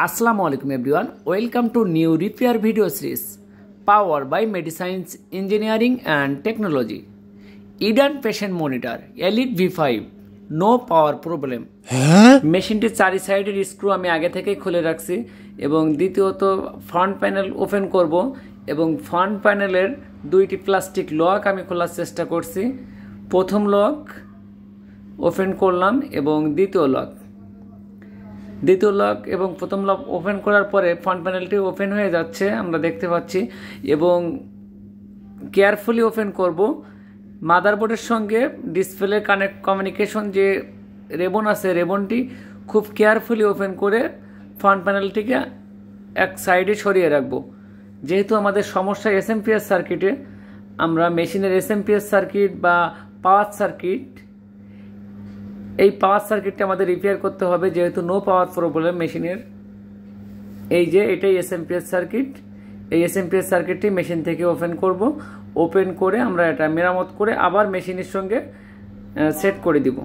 Assalamu alaikum everyone. Welcome to new repair video series powered by Mediscience Engineering and Technology. Eden Patient Monitor Elite V5 No power problem. মেশিনটির চারি সাইডের screw আমি আগে থেকেই খুলে রাখছি এবং দ্বিতীয়ত ফ্রন্ট প্যানেল ওপেন করব এবং ফ্রন্ট প্যানেলের দুইটি প্লাস্টিক লক আমি খোলার চেষ্টা করছি। প্রথম লক ওপেন করলাম এবং দ্বিতীয় লক এবং প্রথম লক ওপেন করার পরে ফ্রন্ট প্যানেলটি ওপেন হয়ে যাচ্ছে আমরা দেখতে পাচ্ছি এবং কেয়ারফুলি ওপেন করব। মাদারবোর্ডের সঙ্গে ডিসপ্লে কমিউনিকেশন যে রেবন আছে রেবনটি খুব কেয়ারফুলি ওপেন করে ফ্রন্ট প্যানেলটিকে এক সাইডে সরিয়ে রাখব। যেহেতু আমাদের সমস্যা এসএমপিএস সার্কিটে, আমরা মেশিনের এসএমপিএস সার্কিট বা পাওয়ার সার্কিট, এই পাওয়ার সার্কিটটা আমাদের রিপেয়ার করতে হবে যেহেতু নো পাওয়ার প্রবলেম মেশিনের। এই যে এটাই এসএমপিএস সার্কিট, এই এসএমপিএস সার্কিটটি মেশিন থেকে ওপেন করব। ওপেন করে আমরা এটা মেরামত করে আবার মেশিনের সঙ্গে সেট করে দিব।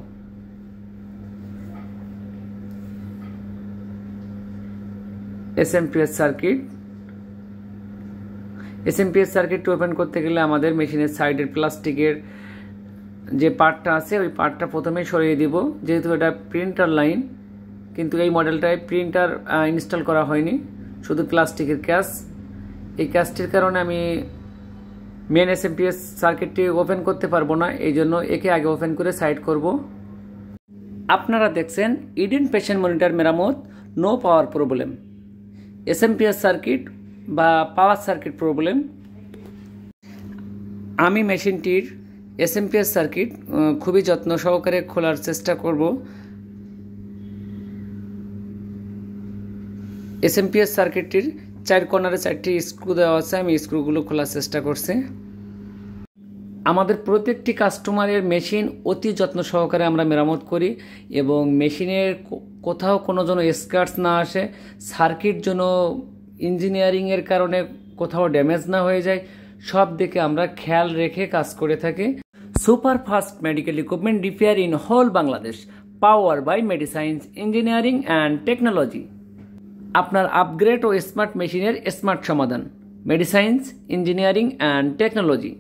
এসএমপিএস সার্কিটটি ওপেন করতে গেলে আমাদের মেশিনের সাইডের প্লাস্টিকের যে পার্টটা আছে ওই পার্টটা প্রথমে সরিয়ে দিব। যেহেতু এটা প্রিন্টার লাইন, কিন্তু এই মডেলটায় প্রিন্টার ইনস্টল করা হয়নি, শুধু প্লাস্টিকের ক্যাস। এই ক্যাসটির কারণে আমি মেন এসএমপিএস সার্কিটটি ওপেন করতে পারবো না, এই জন্য একে আগে ওপেন করে সাইড করব। আপনারা দেখছেন ইডেন পেশেন্ট মনিটর মেরামত no power problem, SMPS circuit বা পাওয়ার সার্কিট প্রবলেম। আমি মেশিনটির এসএমপিএস সার্কিট খুবই যত্ন সহকারে খোলার চেষ্টা করব। এসএমপিএস সার্কিটটির চার কর্নারে 4টি স্ক্রু দেওয়া আছে, আমি স্ক্রুগুলো খোলার চেষ্টা করছি। আমাদের প্রত্যেকটি কাস্টমারের মেশিন অতি যত্ন সহকারে আমরা মেরামত করি এবং মেশিনের কোথাও কোনো যেন স্ক্র্যাচ না আসে, সার্কিট যেন ইঞ্জিনিয়ারিংয়ের কারণে কোথাও ড্যামেজ না হয়ে যায়, সব দিকে আমরা খেয়াল রেখে কাজ করে থাকি। Super fast medical equipment repair in whole Bangladesh, power by Medisciences engineering and technology. আপনার আপগ্রেড ও স্মার্ট মেশিনের স্মার্ট সমাধান, Medisciences engineering and technology,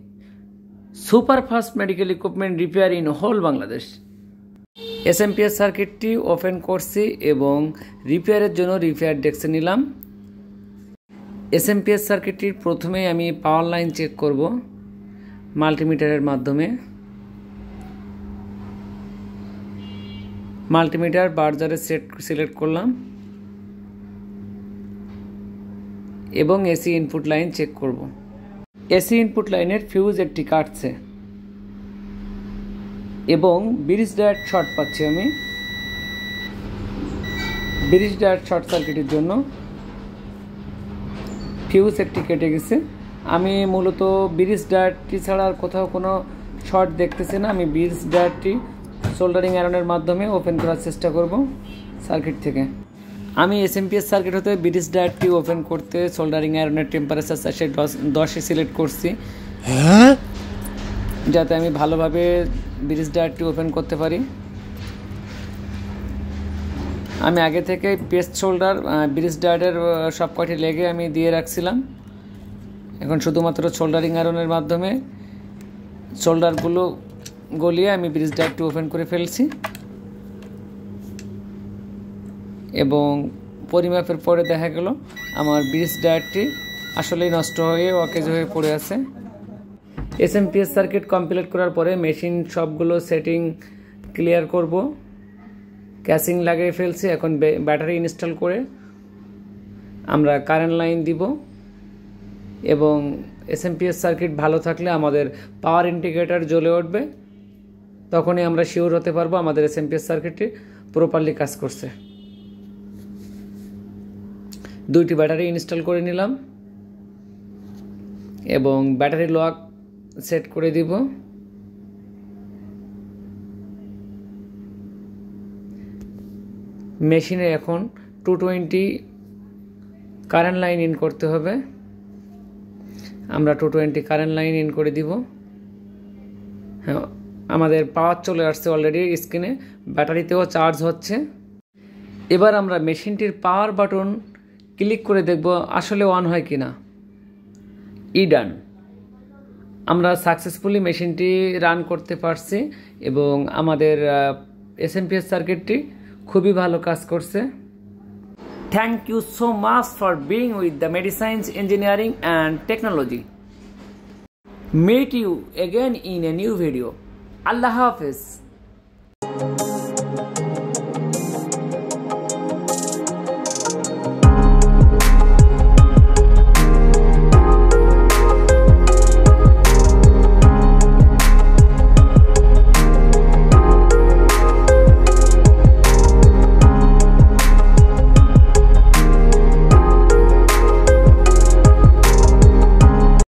super fast medical equipment repair in whole Bangladesh. SMPS সার্কিটটি ওপেন করছি এবং রিপেয়ারের জন্য রিপেয়ার ডেস্কে নিলাম। এসএমপিএস সার্কিটটির প্রথমে আমি পাওয়ার লাইন চেক করব মাল্টিমিটারের মাধ্যমে। মাল্টিমিটার বার্জারে সিলেক্ট করলাম এবং এসি ইনপুট লাইন চেক করব। এসি ইনপুট লাইনের ফিউজ একটি কাটছে এবং ব্রিজ ডায়োড শর্ট পাচ্ছি। আমি ব্রিজ ডায়োড শর্ট সার্কিটের জন্য ফিউজ একটি কেটে গেছে। আমি মূলত ব্রিজ ডায়োডটি ছাড়া আর কোথাও কোনো শর্ট দেখতেছি না। আমি ব্রিজ ডায়োডটি সোল্ডারিং আয়রনের মাধ্যমে ওপেন করার চেষ্টা করব সার্কিট থেকে। আমি এসএমপিএস সার্কিট হতে ব্রিজ ডায়োডটি ওপেন করতে সোল্ডারিং আয়রনের টেম্পারেচার 410-এ সিলেক্ট করছি যাতে আমি ভালোভাবে ব্রিজ ডায়োডটি ওপেন করতে পারি। আমি আগে থেকে পেস্ট শোল্ডার ব্রিজ ডায়োডের সব কয়টি লেগে আমি দিয়ে রাখছিলাম। এখন শুধুমাত্র সোল্ডারিং আয়রনের মাধ্যমে শোল্ডারগুলো গলিয়ে আমি ব্রিজ ডায়োডটি ওপেন করে ফেলছি এবং পরিমাপের পরে দেখা গেল আমার ব্রিজ ডায়োডটি আসলেই নষ্ট হয়ে অকেজ হয়ে পড়ে আছে। এসএমপিএস সার্কিট কমপ্লিট করার পরে মেশিন সবগুলো সেটিং ক্লিয়ার করব। ক্যাসিং লাগিয়ে ফেলছি, এখন ব্যাটারি ইনস্টল করে আমরা কারেন্ট লাইন দিব এবং এসএমপিএস সার্কিট ভালো থাকলে আমাদের পাওয়ার ইন্ডিকেটর জ্বলে উঠবে, তখনই আমরা শিওর হতে পারবো আমাদের এসএমপিএস সার্কিটটি প্রপারলি কাজ করছে। 2টি ব্যাটারি ইনস্টল করে নিলাম এবং ব্যাটারি লক সেট করে দিব। মেশিনে এখন 220 কারেন্ট লাইন ইন করতে হবে। আমরা 220 কারেন্ট লাইন ইন করে দিব। হ্যাঁ, আমাদের পাওয়ার চলে আসছে অলরেডি স্ক্রিনে, ব্যাটারিতেও চার্জ হচ্ছে। এবার আমরা মেশিনটির পাওয়ার বাটন ক্লিক করে দেখব আসলে অন হয় কিনা। ডান। আমরা সাকসেসফুলি মেশিনটি রান করতে পারছি এবং আমাদের এসএমপিএস সার্কিটটি খুবই ভালো কাজ করছে। Thank you so much for being with the Medisciences engineering and technology. Meet you again in a new video. Allah Hafiz.